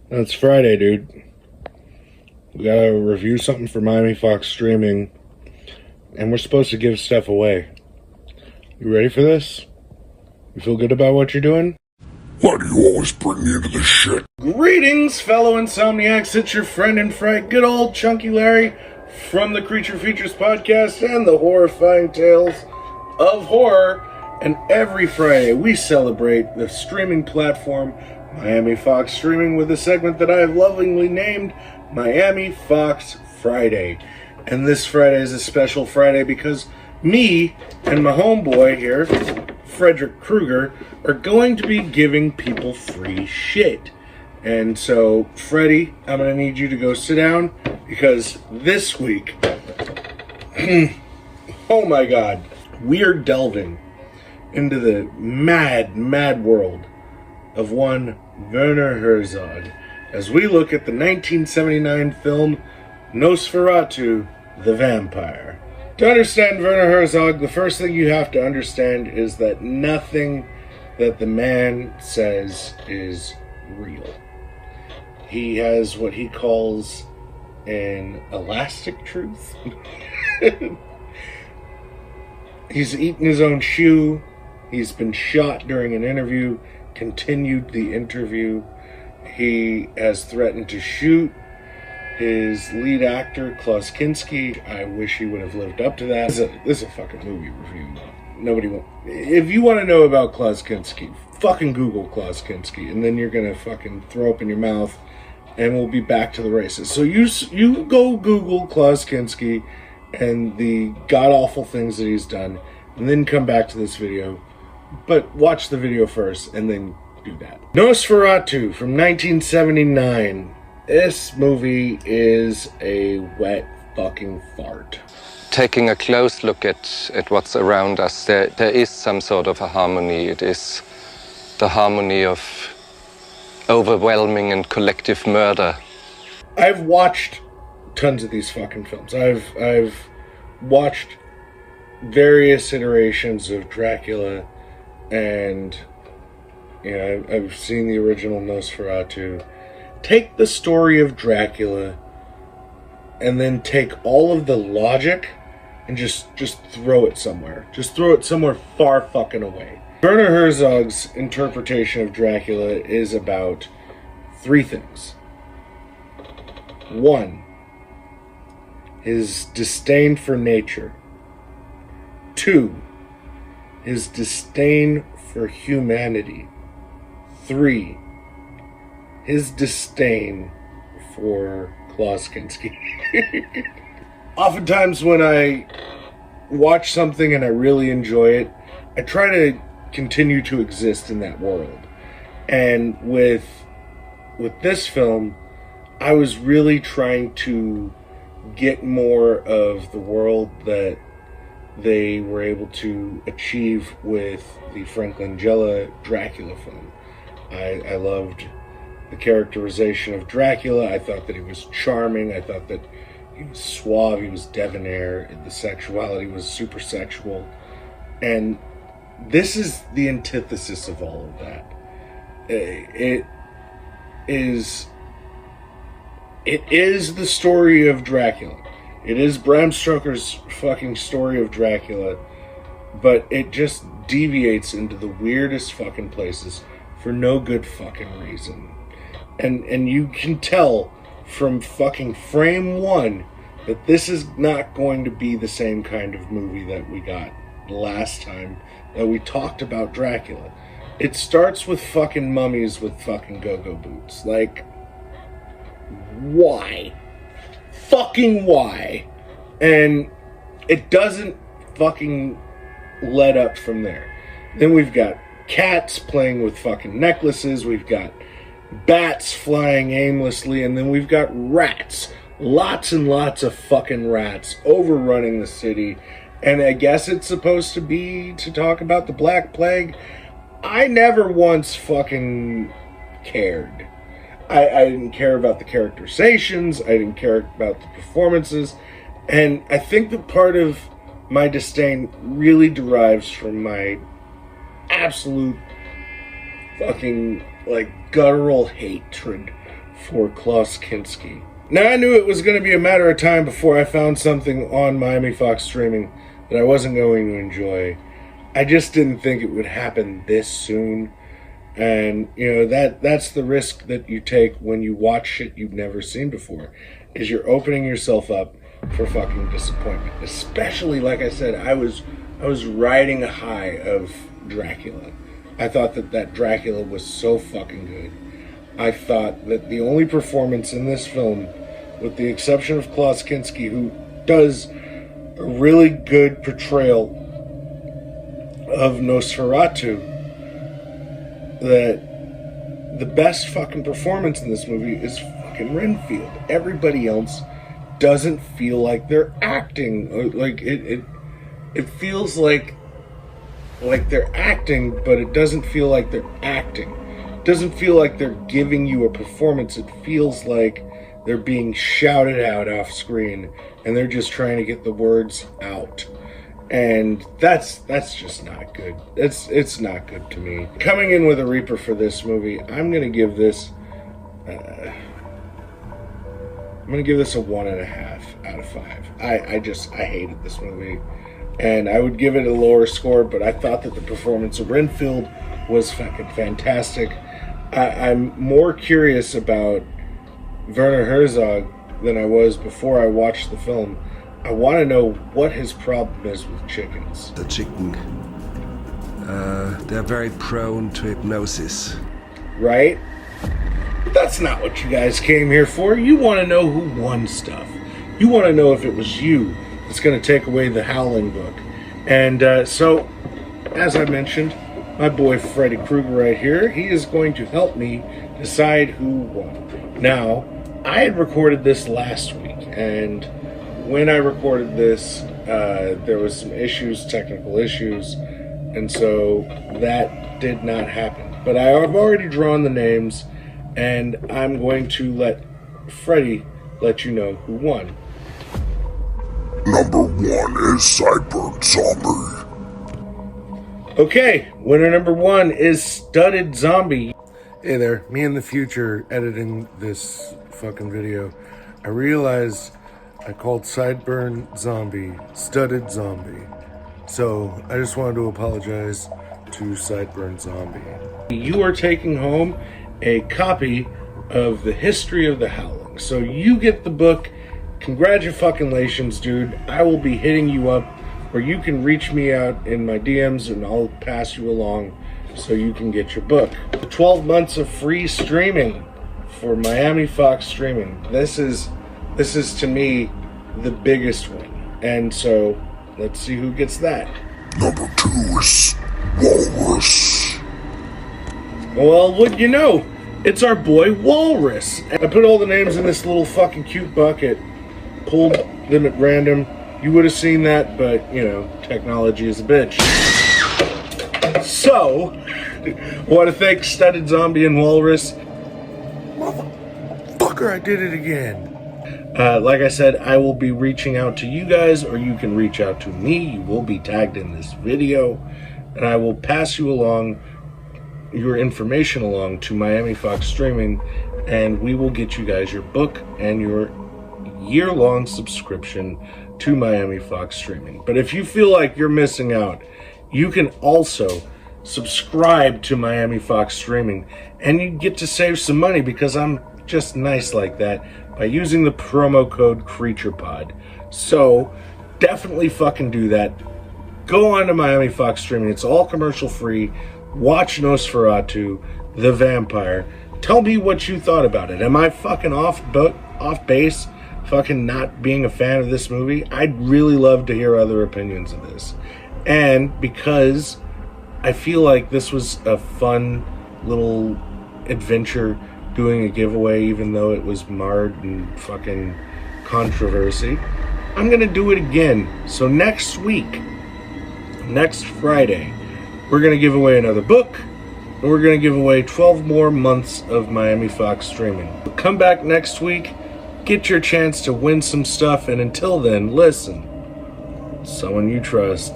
It's Friday, dude. We gotta review something for Miami Fox streaming, and we're supposed to give stuff away. You ready for this? You feel good about what you're doing? Why do you always bring me into this shit? Greetings, fellow insomniacs. It's your friend in fright, good old Chunky Larry, from the Creature Features podcast and the horrifying tales of horror. And every Friday, we celebrate the streaming platform Miami Fox Streaming with a segment that I have lovingly named Miami Fox Friday. And this Friday is a special Friday because me and my homeboy here, Frederick Krueger, are going to be giving people free shit. And so, Freddie, I'm going to need you to go sit down because this week, oh my God, we are delving into the mad world of one Werner Herzog as we look at the 1979 film Nosferatu, the Vampire. To understand Werner Herzog, the first thing you have to understand is that nothing that the man says is real. He has what he calls an elastic truth. He's eaten his own shoe. He's been shot during an interview, continued the interview. He has threatened to shoot his lead actor, Klaus Kinski. I wish he would have lived up to that. This is a fucking movie review. Nobody wants... If you want to know about Klaus Kinski, fucking Google Klaus Kinski, and then you're going to fucking throw up in your mouth, and we'll be back to the races. So you go Google Klaus Kinski and the god-awful things that he's done, and then come back to this video. But watch the video first, and then do that. Nosferatu from 1979. This movie is a wet fucking fart. Taking a close look at what's around us, there is some sort of a harmony. It is the harmony of overwhelming and collective murder. I've watched tons of these fucking films. I've watched various iterations of Dracula, and you know, I've seen the original Nosferatu. Take the story of Dracula and then take all of the logic and just throw it somewhere. Just throw it somewhere far fucking away. Werner Herzog's interpretation of Dracula is about three things. One, his disdain for nature. Two, his disdain for humanity. Three, his disdain for Klaus Kinski. Oftentimes when I watch something and I really enjoy it, I try to continue to exist in that world. And with this film, I was really trying to get more of the world that they were able to achieve with the Frank Langella Dracula film. I loved the characterization of Dracula. I thought that he was charming. I thought that he was suave. He was debonair. The sexuality was super sexual. And this is the antithesis of all of that. It is the story of Dracula. It is Bram Stoker's fucking story of Dracula, but it just deviates into the weirdest fucking places for no good fucking reason. And you can tell from fucking frame one that this is not going to be the same kind of movie that we got last time that we talked about Dracula. It starts with fucking mummies with fucking go-go boots. Like, why? Fucking why? And it doesn't fucking let up from there. Then we've got cats playing with fucking necklaces. We've got bats flying aimlessly. And then we've got rats. Lots and lots of fucking rats overrunning the city. And I guess it's supposed to be to talk about the Black Plague. I never once fucking cared. I didn't care about the characterizations. I didn't care about the performances. And I think that part of my disdain really derives from my absolute fucking, like, guttural hatred for Klaus Kinski. Now, I knew it was going to be a matter of time before I found something on Miami Fox streaming that I wasn't going to enjoy. I just didn't think it would happen this soon. And, that's the risk that you take when you watch shit you've never seen before, is you're opening yourself up for fucking disappointment. Especially, like I said, I was riding a high of Dracula. I thought that Dracula was so fucking good. I thought that the only performance in this film, with the exception of Klaus Kinski, who does a really good portrayal of Nosferatu, that the best fucking performance in this movie is fucking Renfield. Everybody else doesn't feel like they're acting. Like it feels like they're acting, but it doesn't feel like they're acting. It doesn't feel like they're giving you a performance. It feels like they're being shouted out off screen, and they're just trying to get the words out. And that's just not good. It's not good to me. Coming in with a Reaper for this movie, I'm gonna give this a 1.5 out of 5. I hated this movie, and I would give it a lower score, but I thought that the performance of Renfield was fucking fantastic. I'm more curious about Werner Herzog than I was before I watched the film. I want to know what his problem is with chickens. The chicken, they're very prone to hypnosis. Right? But that's not what you guys came here for. You want to know who won stuff. You want to know if it was you that's going to take away the Howling book. And so, as I mentioned, my boy Freddy Krueger right here, he is going to help me decide who won. Now, I had recorded this last week, and when I recorded this, there was some technical issues, and so that did not happen. But I have already drawn the names, and I'm going to let Freddy let you know who won. Number 1 is Sideburn Zombie. Okay, winner number 1 is Studded Zombie. Hey there, me in the future editing this fucking video. I realized I called Sideburn Zombie Studded Zombie. So I just wanted to apologize to Sideburn Zombie. You are taking home a copy of The History of the Howling. So you get the book. Congratulations, dude. I will be hitting you up, or you can reach me out in my DMs and I'll pass you along so you can get your book. 12 months of free streaming for Miami Fox streaming. This is to me the biggest one. And so let's see who gets that. Number 2 is Walrus. Well, what you know? It's our boy Walrus. I put all the names in this little fucking cute bucket, pulled them at random. You would have seen that, but, technology is a bitch. So, I want to thank Studded Zombie and Walrus. Motherfucker, I did it again. Like I said, I will be reaching out to you guys, or you can reach out to me. You will be tagged in this video, and I will pass you along your information along to Miami Fox Streaming, and we will get you guys your book and your year-long subscription to Miami Fox Streaming. But if you feel like you're missing out, you can also subscribe to Miami Fox Streaming, and you get to save some money because I'm just nice like that by using the promo code CreaturePod. So definitely fucking do that. Go on to Miami Fox Streaming. It's all commercial free. Watch Nosferatu, the vampire. Tell me what you thought about it. Am I fucking off base, fucking not being a fan of this movie? I'd really love to hear other opinions of this. And because I feel like this was a fun little adventure doing a giveaway, even though it was marred in fucking controversy, I'm gonna do it again. So next week, next Friday, we're going to give away another book, and we're going to give away 12 more months of Miami Fox streaming. Come back next week, get your chance to win some stuff, and until then, listen, someone you trust.